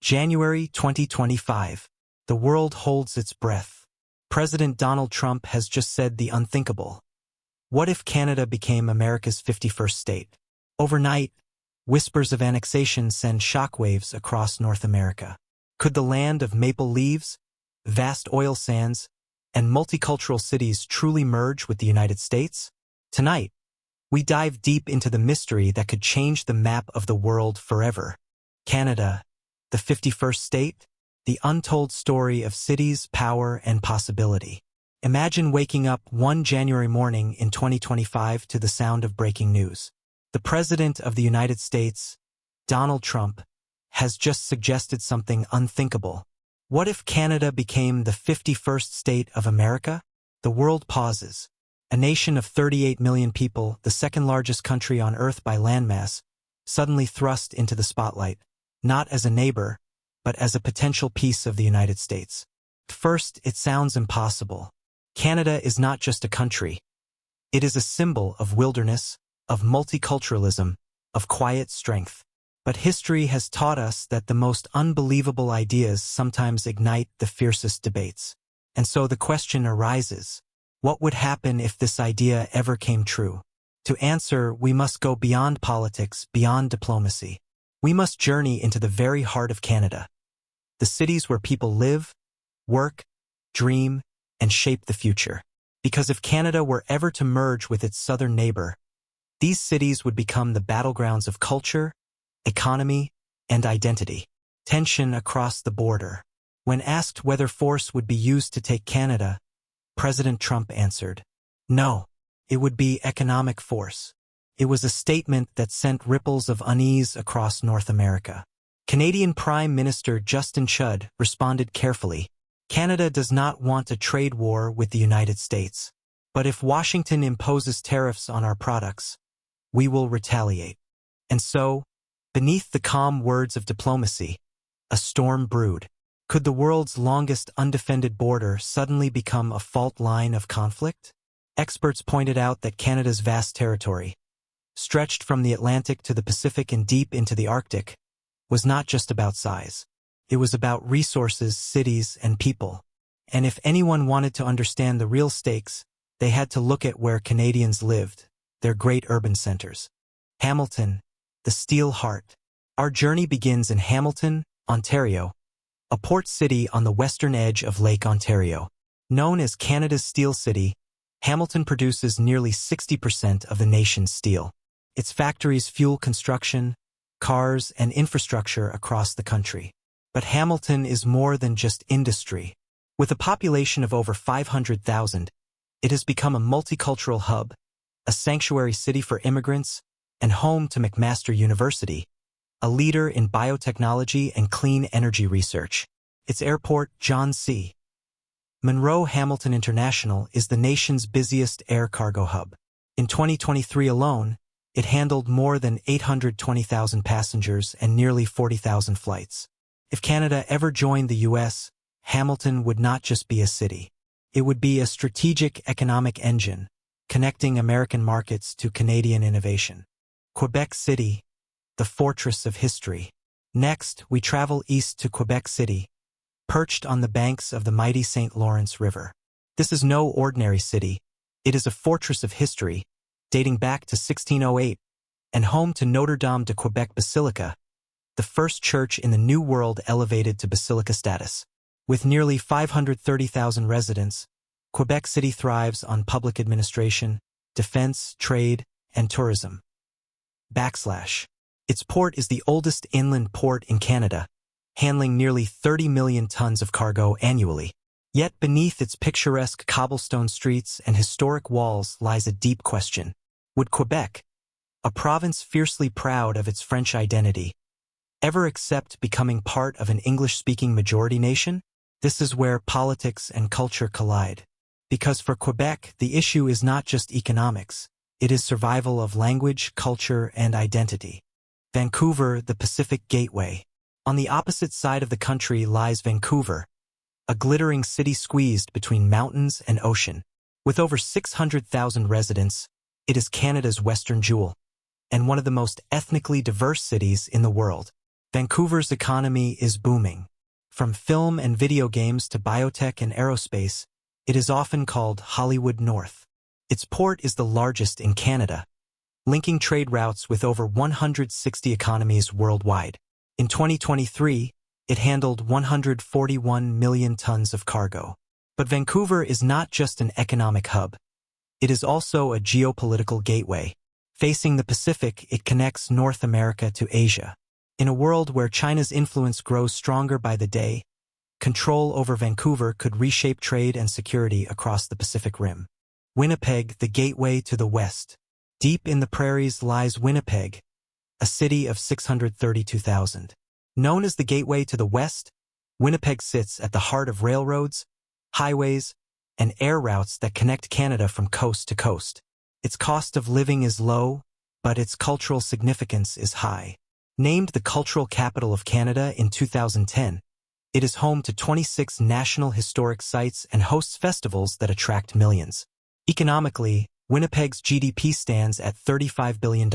January 2025. The world holds its breath. President Donald Trump has just said the unthinkable. What if Canada became America's 51st state? Overnight, whispers of annexation send shockwaves across North America. Could the land of maple leaves, vast oil sands, and multicultural cities truly merge with the United States? Tonight, we dive deep into the mystery that could change the map of the world forever. Canada, the 51st state, the untold story of cities, power, and possibility. Imagine waking up one January morning in 2025 to the sound of breaking news. The President of the United States, Donald Trump, has just suggested something unthinkable. What if Canada became the 51st state of America? The world pauses. A nation of 38 million people, the second largest country on Earth by landmass, suddenly thrust into the spotlight, not as a neighbor, but as a potential piece of the United States. First, it sounds impossible. Canada is not just a country. It is a symbol of wilderness, of multiculturalism, of quiet strength. But history has taught us that the most unbelievable ideas sometimes ignite the fiercest debates. And so the question arises, what would happen if this idea ever came true? To answer, we must go beyond politics, beyond diplomacy. We must journey into the very heart of Canada. The cities where people live, work, dream, and shape the future. Because if Canada were ever to merge with its southern neighbor, these cities would become the battlegrounds of culture, economy, and identity. Tension across the border. When asked whether force would be used to take Canada, President Trump answered, "No, it would be economic force." It was a statement that sent ripples of unease across North America. Canadian Prime Minister Justin Trudeau responded carefully, "Canada does not want a trade war with the United States. But if Washington imposes tariffs on our products, we will retaliate." And so, beneath the calm words of diplomacy, a storm brewed. Could the world's longest undefended border suddenly become a fault line of conflict? Experts pointed out that Canada's vast territory, stretched from the Atlantic to the Pacific and deep into the Arctic, was not just about size. It was about resources, cities, and people. And if anyone wanted to understand the real stakes, they had to look at where Canadians lived, their great urban centers. Hamilton, the Steel Heart. Our journey begins in Hamilton, Ontario, a port city on the western edge of Lake Ontario. Known as Canada's Steel City, Hamilton produces nearly 60% of the nation's steel. Its factories fuel construction, cars, and infrastructure across the country. But Hamilton is more than just industry. With a population of over 500,000, it has become a multicultural hub, a sanctuary city for immigrants, and home to McMaster University, a leader in biotechnology and clean energy research. Its airport, John C. Munro Hamilton International, is the nation's busiest air cargo hub. In 2023 alone, it handled more than 820,000 passengers and nearly 40,000 flights. If Canada ever joined the U.S., Hamilton would not just be a city. It would be a strategic economic engine, connecting American markets to Canadian innovation. Quebec City, the fortress of history. Next, we travel east to Quebec City, perched on the banks of the mighty St. Lawrence River. This is no ordinary city. It is a fortress of history, dating back to 1608, and home to Notre Dame de Quebec Basilica, the first church in the New World elevated to basilica status. With nearly 530,000 residents, Quebec City thrives on public administration, defense, trade, and tourism. Its port is the oldest inland port in Canada, handling nearly 30 million tons of cargo annually. Yet beneath its picturesque cobblestone streets and historic walls lies a deep question. Would Quebec, a province fiercely proud of its French identity, ever accept becoming part of an English-speaking majority nation? This is where politics and culture collide. Because for Quebec, the issue is not just economics. It is survival of language, culture, and identity. Vancouver, the Pacific Gateway. On the opposite side of the country lies Vancouver, a glittering city squeezed between mountains and ocean. With over 600,000 residents, it is Canada's western jewel, and one of the most ethnically diverse cities in the world. Vancouver's economy is booming. From film and video games to biotech and aerospace, it is often called Hollywood North. Its port is the largest in Canada, linking trade routes with over 160 economies worldwide. In 2023, it handled 141 million tons of cargo. But Vancouver is not just an economic hub. It is also a geopolitical gateway. Facing the Pacific, it connects North America to Asia. In a world where China's influence grows stronger by the day, control over Vancouver could reshape trade and security across the Pacific Rim. Winnipeg, the gateway to the West. Deep in the prairies lies Winnipeg, a city of 632,000. Known as the gateway to the West, Winnipeg sits at the heart of railroads, highways, and air routes that connect Canada from coast to coast. Its cost of living is low, but its cultural significance is high. Named the Cultural Capital of Canada in 2010, it is home to 26 national historic sites and hosts festivals that attract millions. Economically, Winnipeg's GDP stands at $35 billion,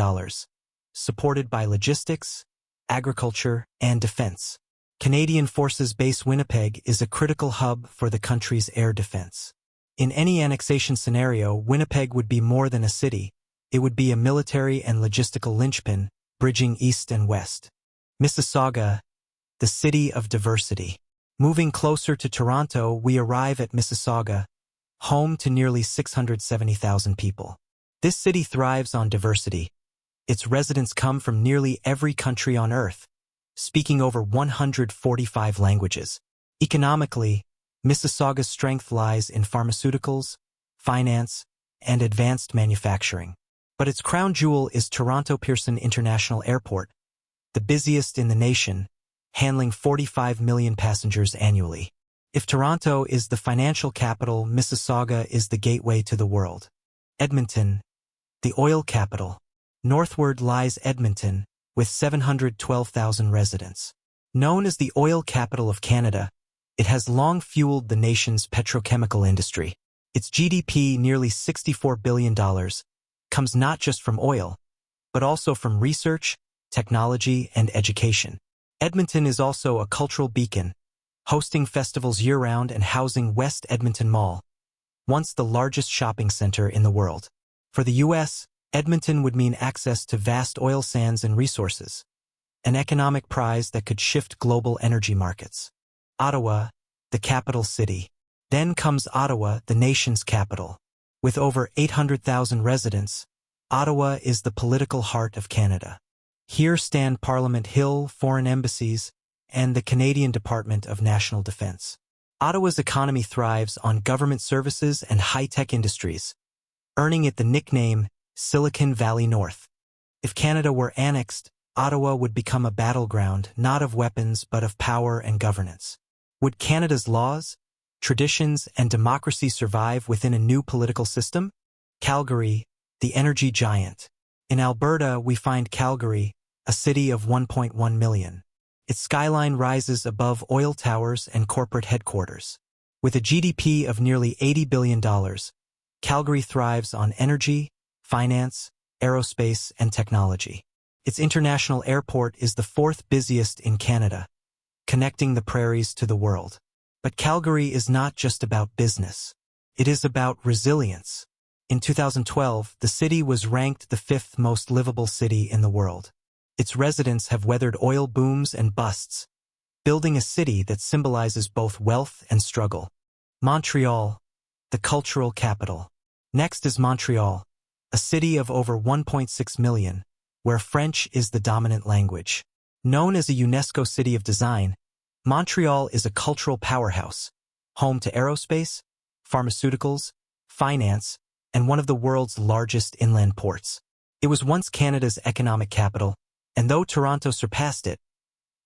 supported by logistics, agriculture, and defense. Canadian Forces Base Winnipeg is a critical hub for the country's air defense. In any annexation scenario, Winnipeg would be more than a city. It would be a military and logistical linchpin, bridging east and west. Mississauga, the city of diversity. Moving closer to Toronto, we arrive at Mississauga, home to nearly 670,000 people. This city thrives on diversity. Its residents come from nearly every country on Earth, speaking over 145 languages. Economically, Mississauga's strength lies in pharmaceuticals, finance, and advanced manufacturing. But its crown jewel is Toronto Pearson International Airport, the busiest in the nation, handling 45 million passengers annually. If Toronto is the financial capital, Mississauga is the gateway to the world. Edmonton, the oil capital. Northward lies Edmonton, with 712,000 residents. Known as the oil capital of Canada, it has long fueled the nation's petrochemical industry. Its GDP, nearly $64 billion, comes not just from oil, but also from research, technology, and education. Edmonton is also a cultural beacon, hosting festivals year-round and housing West Edmonton Mall, once the largest shopping center in the world. For the U.S., Edmonton would mean access to vast oil sands and resources, an economic prize that could shift global energy markets. Ottawa, the capital city. Then comes Ottawa, the nation's capital. With over 800,000 residents, Ottawa is the political heart of Canada. Here stand Parliament Hill, foreign embassies, and the Canadian Department of National Defense. Ottawa's economy thrives on government services and high-tech industries, earning it the nickname Silicon Valley North. If Canada were annexed, Ottawa would become a battleground not of weapons but of power and governance. Would Canada's laws, traditions, and democracy survive within a new political system? Calgary, the energy giant. In Alberta, we find Calgary, a city of 1.1 million. Its skyline rises above oil towers and corporate headquarters. With a GDP of nearly $80 billion, Calgary thrives on energy, finance, aerospace, and technology. Its international airport is the fourth busiest in Canada, connecting the prairies to the world. But Calgary is not just about business. It is about resilience. In 2012, the city was ranked the fifth most livable city in the world. Its residents have weathered oil booms and busts, building a city that symbolizes both wealth and struggle. Montreal, the cultural capital. Next is Montreal, a city of over 1.6 million, where French is the dominant language. Known as a UNESCO City of Design, Montreal is a cultural powerhouse, home to aerospace, pharmaceuticals, finance, and one of the world's largest inland ports. It was once Canada's economic capital, and though Toronto surpassed it,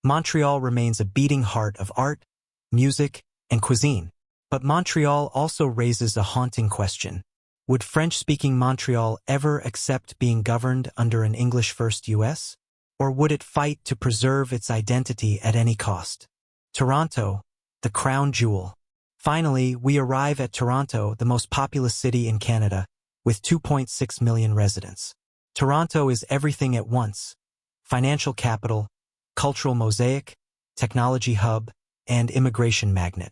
Montreal remains a beating heart of art, music, and cuisine. But Montreal also raises a haunting question. Would French-speaking Montreal ever accept being governed under an English-first U.S.? Or would it fight to preserve its identity at any cost? Toronto, the crown jewel. Finally, we arrive at Toronto, the most populous city in Canada, with 2.6 million residents. Toronto is everything at once: financial capital, cultural mosaic, technology hub, and immigration magnet.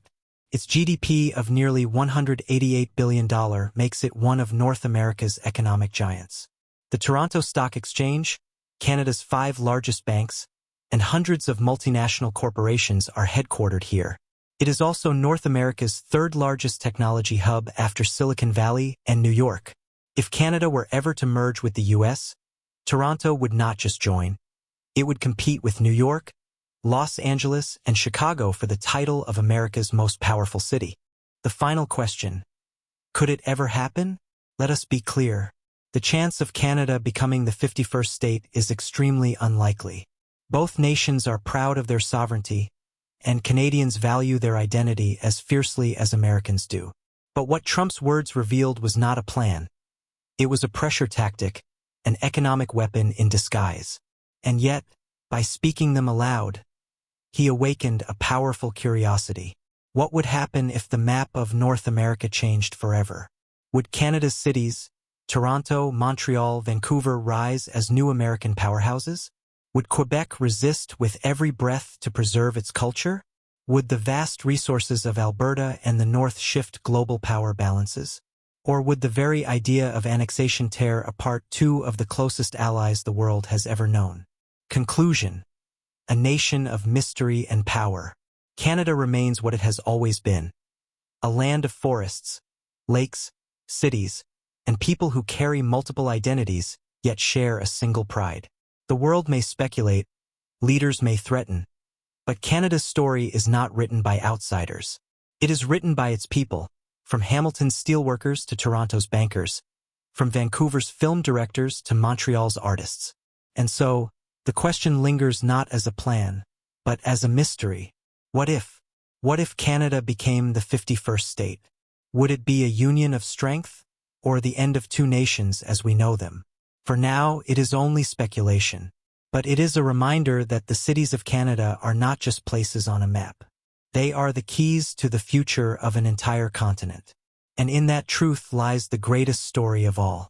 Its GDP of nearly $188 billion makes it one of North America's economic giants. The Toronto Stock Exchange, Canada's 5 largest banks, and hundreds of multinational corporations are headquartered here. It is also North America's 3rd largest technology hub after Silicon Valley and New York. If Canada were ever to merge with the US, Toronto would not just join. It would compete with New York, Los Angeles, and Chicago for the title of America's most powerful city. The final question: could it ever happen? Let us be clear. The chance of Canada becoming the 51st state is extremely unlikely. Both nations are proud of their sovereignty, and Canadians value their identity as fiercely as Americans do. But what Trump's words revealed was not a plan. It was a pressure tactic, an economic weapon in disguise. And yet, by speaking them aloud, he awakened a powerful curiosity. What would happen if the map of North America changed forever? Would Canada's cities, Toronto, Montreal, Vancouver, rise as new American powerhouses? Would Quebec resist with every breath to preserve its culture? Would the vast resources of Alberta and the North shift global power balances? Or would the very idea of annexation tear apart 2 of the closest allies the world has ever known? Conclusion: a nation of mystery and power. Canada remains what it has always been: a land of forests, lakes, cities, and people who carry multiple identities yet share a single pride. The world may speculate, leaders may threaten, but Canada's story is not written by outsiders. It is written by its people, from Hamilton's steelworkers to Toronto's bankers, from Vancouver's film directors to Montreal's artists. And so, the question lingers not as a plan, but as a mystery. What if? What if Canada became the 51st state? Would it be a union of strength, or the end of 2 nations as we know them? For now, it is only speculation. But it is a reminder that the cities of Canada are not just places on a map. They are the keys to the future of an entire continent. And in that truth lies the greatest story of all.